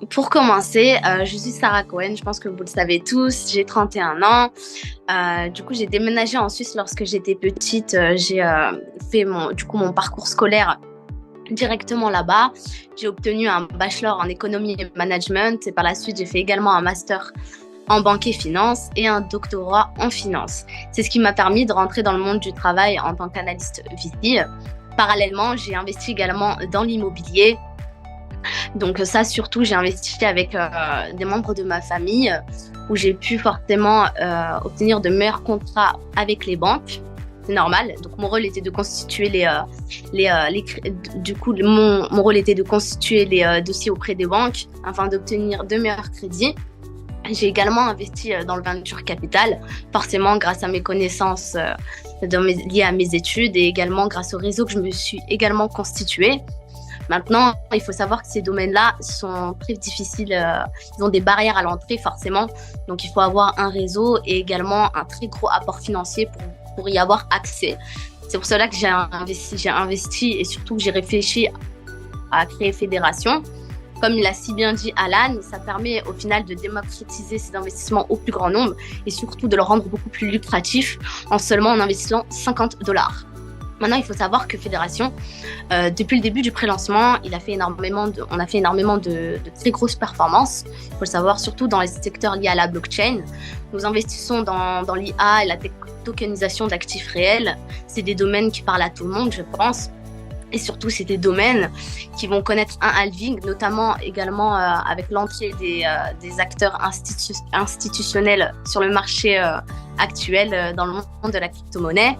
Pour commencer, je suis Sarah Cohen, je pense que vous le savez tous, j'ai 31 ans. Du coup, j'ai déménagé en Suisse lorsque j'étais petite. J'ai fait mon parcours scolaire directement là-bas. J'ai obtenu un bachelor en économie et management et par la suite, j'ai fait également un master en banque et finance et un doctorat en finance. C'est ce qui m'a permis de rentrer dans le monde du travail en tant qu'analyste VC. Parallèlement, j'ai investi également dans l'immobilier. Donc ça, surtout, j'ai investi avec des membres de ma famille où j'ai pu forcément obtenir de meilleurs contrats avec les banques. C'est normal. Donc mon rôle était de constituer mon rôle était de constituer les dossiers auprès des banques afin d'obtenir de meilleurs crédits. J'ai également investi dans le venture capital, forcément grâce à mes connaissances liées à mes études et également grâce au réseau que je me suis également constitué. Maintenant, il faut savoir que ces domaines-là sont très difficiles. Ils ont des barrières à l'entrée, forcément. Donc, il faut avoir un réseau et également un très gros apport financier pour y avoir accès. C'est pour cela que j'ai investi et surtout que j'ai réfléchi à créer Fédération. Comme il l'a si bien dit Alan, ça permet au final de démocratiser ces investissements au plus grand nombre et surtout de le rendre beaucoup plus lucratif en investissant $50. Maintenant, il faut savoir que Fédération, depuis le début du pré-lancement, on a fait énormément de très grosses performances. Il faut le savoir, surtout dans les secteurs liés à la blockchain. Nous investissons dans l'IA et la tokenisation d'actifs réels. C'est des domaines qui parlent à tout le monde, je pense. Et surtout, c'est des domaines qui vont connaître un halving, notamment également avec l'entrée des acteurs institutionnels sur le marché actuel dans le monde de la crypto-monnaie.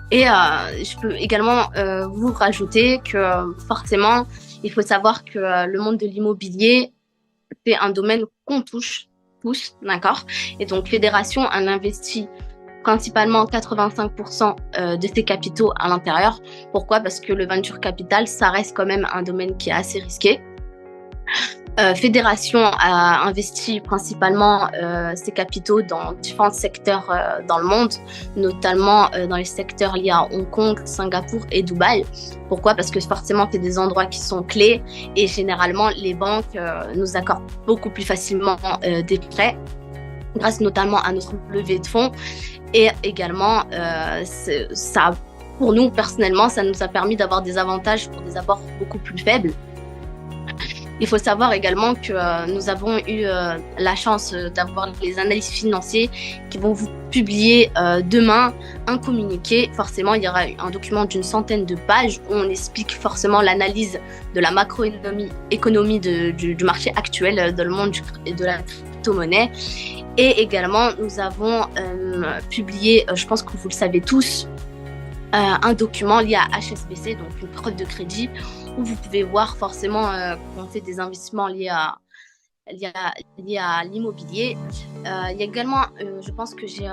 Et je peux également vous rajouter que forcément, il faut savoir que le monde de l'immobilier, c'est un domaine qu'on touche tous, d'accord? Et donc, Fédération a investi principalement 85% de ses capitaux à l'intérieur. Pourquoi? Parce que le venture capital, ça reste quand même un domaine qui est assez risqué. Fédération a investi principalement ses capitaux dans différents secteurs dans le monde, notamment dans les secteurs liés à Hong Kong, Singapour et Dubaï. Pourquoi? Parce que forcément, c'est des endroits qui sont clés et généralement, les banques nous accordent beaucoup plus facilement des prêts, grâce notamment à notre levée de fonds. Et également, pour nous, personnellement, ça nous a permis d'avoir des avantages pour des apports beaucoup plus faibles. Il faut savoir également que nous avons eu la chance d'avoir les analystes financiers qui vont vous publier demain un communiqué. Forcément, il y aura un document d'une centaine de pages où on explique forcément l'analyse de la macroéconomie du marché actuel dans le monde de la crypto-monnaie. Et également, nous avons publié, je pense que vous le savez tous, un document lié à HSBC, donc une preuve de crédit, où vous pouvez voir forcément qu'on fait des investissements liés à l'immobilier. Il y a également, je pense que j'ai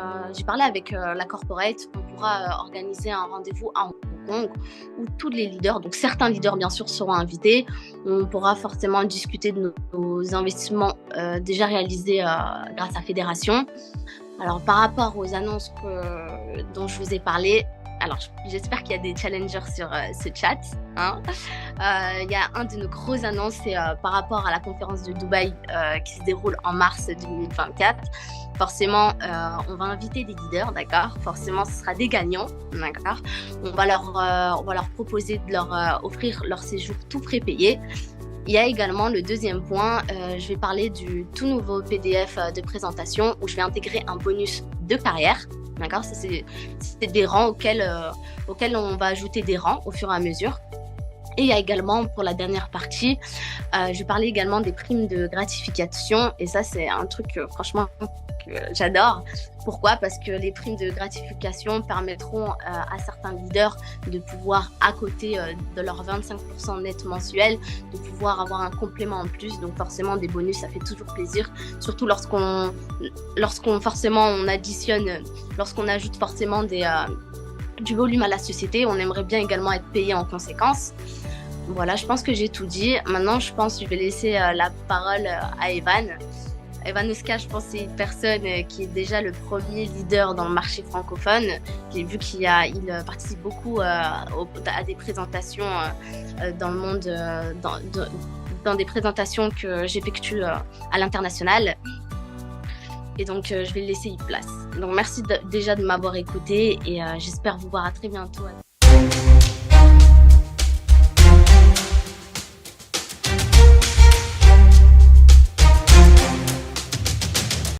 parlé avec la corporate, on pourra organiser un rendez-vous à Hong Kong où tous les leaders, donc certains leaders bien sûr seront invités. On pourra forcément discuter de nos investissements déjà réalisés grâce à Fédération. Alors par rapport aux annonces dont je vous ai parlé, alors, j'espère qu'il y a des challengers sur ce chat. Il y a un de nos grosses annonces, c'est par rapport à la conférence de Dubaï qui se déroule en mars 2024. Forcément, on va inviter des leaders, d'accord? Forcément, ce sera des gagnants, d'accord? On va leur proposer de leur offrir leur séjour tout frais payé. Il y a également le deuxième point, je vais parler du tout nouveau PDF de présentation où je vais intégrer un bonus de carrière. D'accord, c'est des rangs auxquels on va ajouter des rangs au fur et à mesure. Et il y a également, pour la dernière partie, je vais parler également des primes de gratification. Et ça, c'est un truc, franchement, que j'adore. Pourquoi? Parce que les primes de gratification permettront à certains leaders de pouvoir, à côté de leurs 25% net mensuels, de pouvoir avoir un complément en plus. Donc forcément, des bonus, ça fait toujours plaisir. Surtout lorsqu'on forcément, on additionne, lorsqu'on ajoute forcément du volume à la société, on aimerait bien également être payé en conséquence. Voilà, je pense que j'ai tout dit. Maintenant, je pense que je vais laisser la parole à Evan. Evan Oska, je pense que c'est une personne qui est déjà le premier leader dans le marché francophone. J'ai vu qu'il participe beaucoup à des présentations dans le monde dans des présentations que j'effectue à l'international. Et donc, je vais laisser y place. Donc, merci déjà de m'avoir écouté et j'espère vous voir à très bientôt.